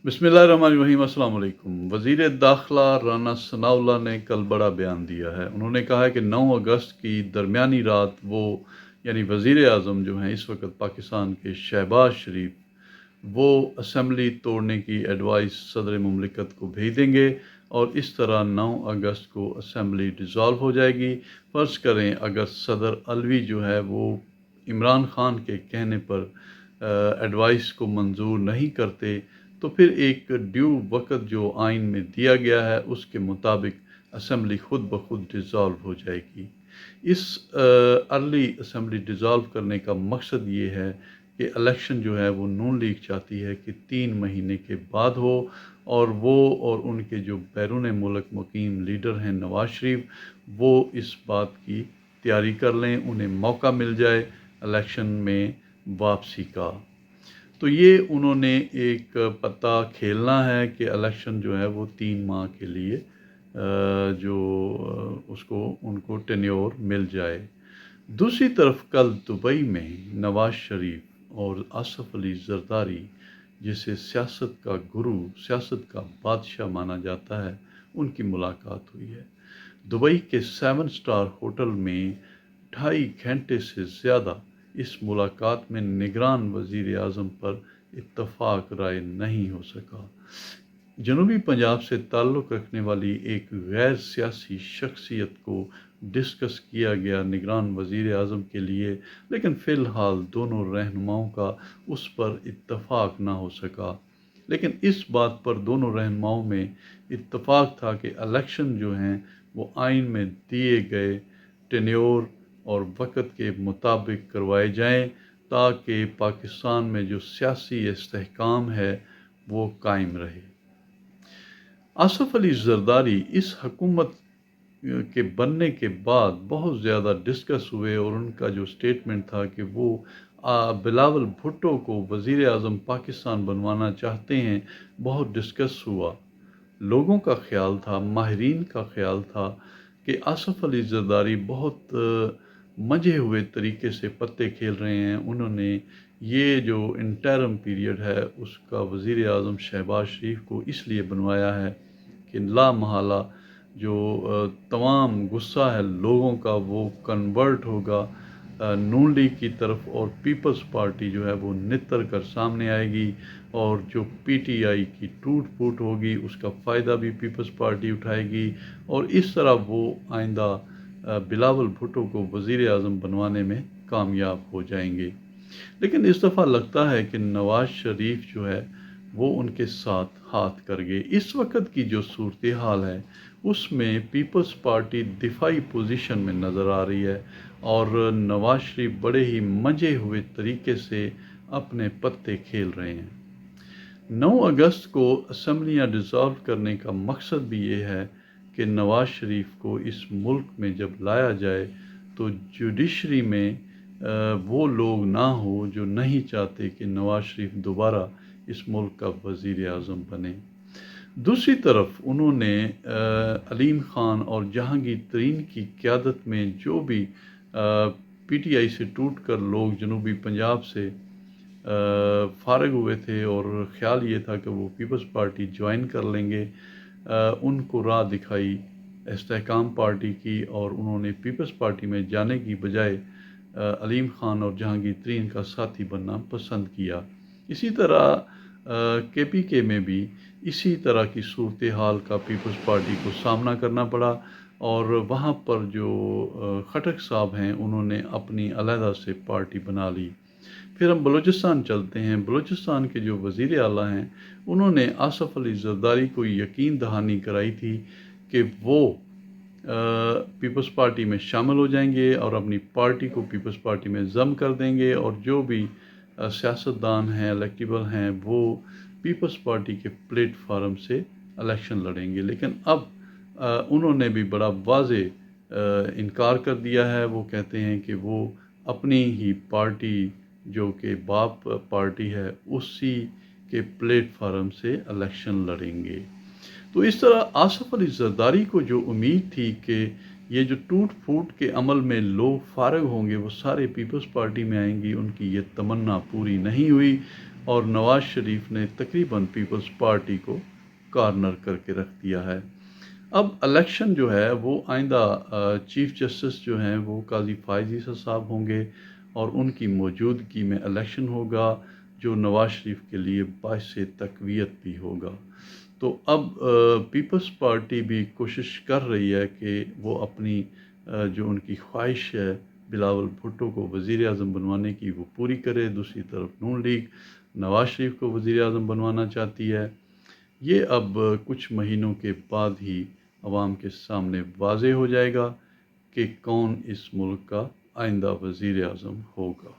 बिस्मिल्लाहिर्रहमानिर्रहीम। अस्सलाम वालेकुम। वज़ीर दाखिला राना सनाउल्लाह ने कल बड़ा बयान दिया है। उन्होंने कहा है कि 9 अगस्त की दरमियानी रात वो यानी वज़ीर आज़म जो हैं इस वक्त पाकिस्तान के शहबाज शरीफ, वो असम्बली तोड़ने की एडवाइस सदर मुमलिकत को भेज देंगे और इस तरह 9 अगस्त को असम्बली डिज़ोल्व हो जाएगी। फ़र्ज़ करें अगर सदर अलवी जो है वो इमरान ख़ान के कहने पर एडवाइस को मंजूर नहीं करते तो फिर एक ड्यू वक़्त जो आइन में दिया गया है उसके मुताबिक असम्बली ख़ुद ब खुद डिज़ोल्व हो जाएगी। इस अर्ली असम्बली डिज़ोल्व करने का मकसद ये है कि इलेक्शन जो है वो नून लीग चाहती है कि 3 महीने के बाद हो और वो और उनके जो बैरून मुल्क मुकीम लीडर हैं नवाज शरीफ, वो इस बात की तैयारी कर लें, उन्हें मौका मिल जाए इलेक्शन में वापसी का। तो ये उन्होंने एक पत्ता खेलना है कि इलेक्शन जो है वो 3 माह के लिए जो उसको उनको टेन्योर मिल जाए। दूसरी तरफ कल दुबई में नवाज शरीफ और आसिफ अली जरदारी, जिसे सियासत का गुरु, सियासत का बादशाह माना जाता है, उनकी मुलाकात हुई है। दुबई के 7 स्टार होटल में 2.5 घंटे से ज़्यादा इस मुलाकात में निगरान वज़ीर आज़म पर इत्तफ़ाक़ राय नहीं हो सका। जनूबी पंजाब से ताल्लुक़ रखने वाली एक गैर सियासी शख्सियत को डिस्कस किया गया निगरान वज़ीर आज़म के लिए, लेकिन फ़िलहाल दोनों रहनुमाओं का उस पर इत्तफ़ाक़ ना हो सका। लेकिन इस बात पर दोनों रहनुमाओं में इत्तफ़ाक़ था कि इलेक्शन जो हैं वो आइन में दिए गए टेन्योर और वक़्त के मुताबिक करवाए जाएँ ताकि पाकिस्तान में जो सियासी इस्तेहकाम है वो कायम रहे। आसिफ अली जरदारी इस हुकूमत के बनने के बाद बहुत ज़्यादा डिस्कस हुए और उनका जो स्टेटमेंट था कि वो बिलावल भुट्टो को वज़ीर आज़म पाकिस्तान बनवाना चाहते हैं, बहुत डिस्कस हुआ। लोगों का ख़्याल था, माहिरीन का ख़्याल था कि आसिफ अली जरदारी बहुत मंझे हुए तरीके से पत्ते खेल रहे हैं। उन्होंने ये जो इंटरम पीरियड है उसका वज़ीर आज़म शहबाज शरीफ को इसलिए बनवाया है कि ला महला जो तमाम गुस्सा है लोगों का वो कन्वर्ट होगा नून लीग की तरफ और पीपल्स पार्टी जो है वो नितर कर सामने आएगी और जो पीटीआई की टूट फूट होगी उसका फ़ायदा भी पीपल्स पार्टी उठाएगी और इस तरह वो आइंदा बिलावल भुट्टो को वज़ीर आज़म बनवाने में कामयाब हो जाएंगे। लेकिन इस दफ़ा लगता है कि नवाज शरीफ जो है वो उनके साथ हाथ कर गए। इस वक्त की जो सूरत हाल है उसमें पीपल्स पार्टी दिफाई पोजीशन में नज़र आ रही है और नवाज शरीफ बड़े ही मंझे हुए तरीके से अपने पत्ते खेल रहे हैं। 9 अगस्त को असम्बलियाँ डिज़ोल्व करने का मकसद भी ये है कि नवाज शरीफ को इस मुल्क में जब लाया जाए तो जुडिशरी में वो लोग ना हो जो नहीं चाहते कि नवाज शरीफ दोबारा इस मुल्क का वज़ीर आज़म बने। दूसरी तरफ उन्होंने अलीम ख़ान और जहांगीर तरीन की क़यादत में जो भी पीटीआई से टूट कर लोग जनूबी पंजाब से फ़ारिग हुए थे और ख़्याल ये था कि वो पीपल्स पार्टी ज्वाइन कर लेंगे, उनको राह दिखाई इस्तेहकाम पार्टी की और उन्होंने पीपल्स पार्टी में जाने की बजाय अलीम ख़ान और जहांगीर तरीन का साथी बनना पसंद किया। इसी तरह केपीके में भी इसी तरह की सूरत हाल का पीपल्स पार्टी को सामना करना पड़ा और वहाँ पर जो खटक साहब हैं उन्होंने अपनी अलहदा से पार्टी बना ली। फिर हम बलूचिस्तान चलते हैं। बलूचिस्तान के जो वज़ीर आला हैं उन्होंने आसिफ अली जरदारी को यकीन दहानी कराई थी कि वो पीपल्स पार्टी में शामिल हो जाएंगे और अपनी पार्टी को पीपल्स पार्टी में ज़म कर देंगे और जो भी सियासतदान हैं, इलेक्टेबल हैं, वो पीपल्स पार्टी के प्लेटफार्म से इलेक्शन लड़ेंगे। लेकिन अब उन्होंने भी बड़ा वाज़े इनकार कर दिया है। वो कहते हैं कि वो अपनी ही पार्टी जो कि बाप पार्टी है उसी के प्लेटफार्म से इलेक्शन लड़ेंगे। तो इस तरह आसिफ अली जरदारी को जो उम्मीद थी कि ये जो टूट फूट के अमल में लोग फ़ारिग होंगे वो सारे पीपल्स पार्टी में आएंगी, उनकी ये तमन्ना पूरी नहीं हुई। اور نواز شریف نے تقریباً پیپلز پارٹی کو کارنر کر کے رکھ دیا ہے۔ اب الیکشن جو ہے وہ آئندہ چیف جسٹس جو ہیں وہ قاضی فائز عیسیٰ صاحب ہوں گے، اور ان کی موجودگی میں الیکشن ہوگا جو نواز شریف کے لیے باعث تقویت بھی ہوگا۔ تو اب پیپلز پارٹی بھی کوشش کر رہی ہے کہ وہ اپنی جو ان کی خواہش ہے بلاول بھٹو کو وزیر اعظم بنوانے کی وہ پوری کرے۔ دوسری طرف نون لیگ نواز شریف کو وزیر اعظم بنوانا چاہتی ہے۔ یہ اب کچھ مہینوں کے بعد ہی عوام کے سامنے واضح ہو جائے گا کہ کون اس ملک کا آئندہ وزیر اعظم ہوگا۔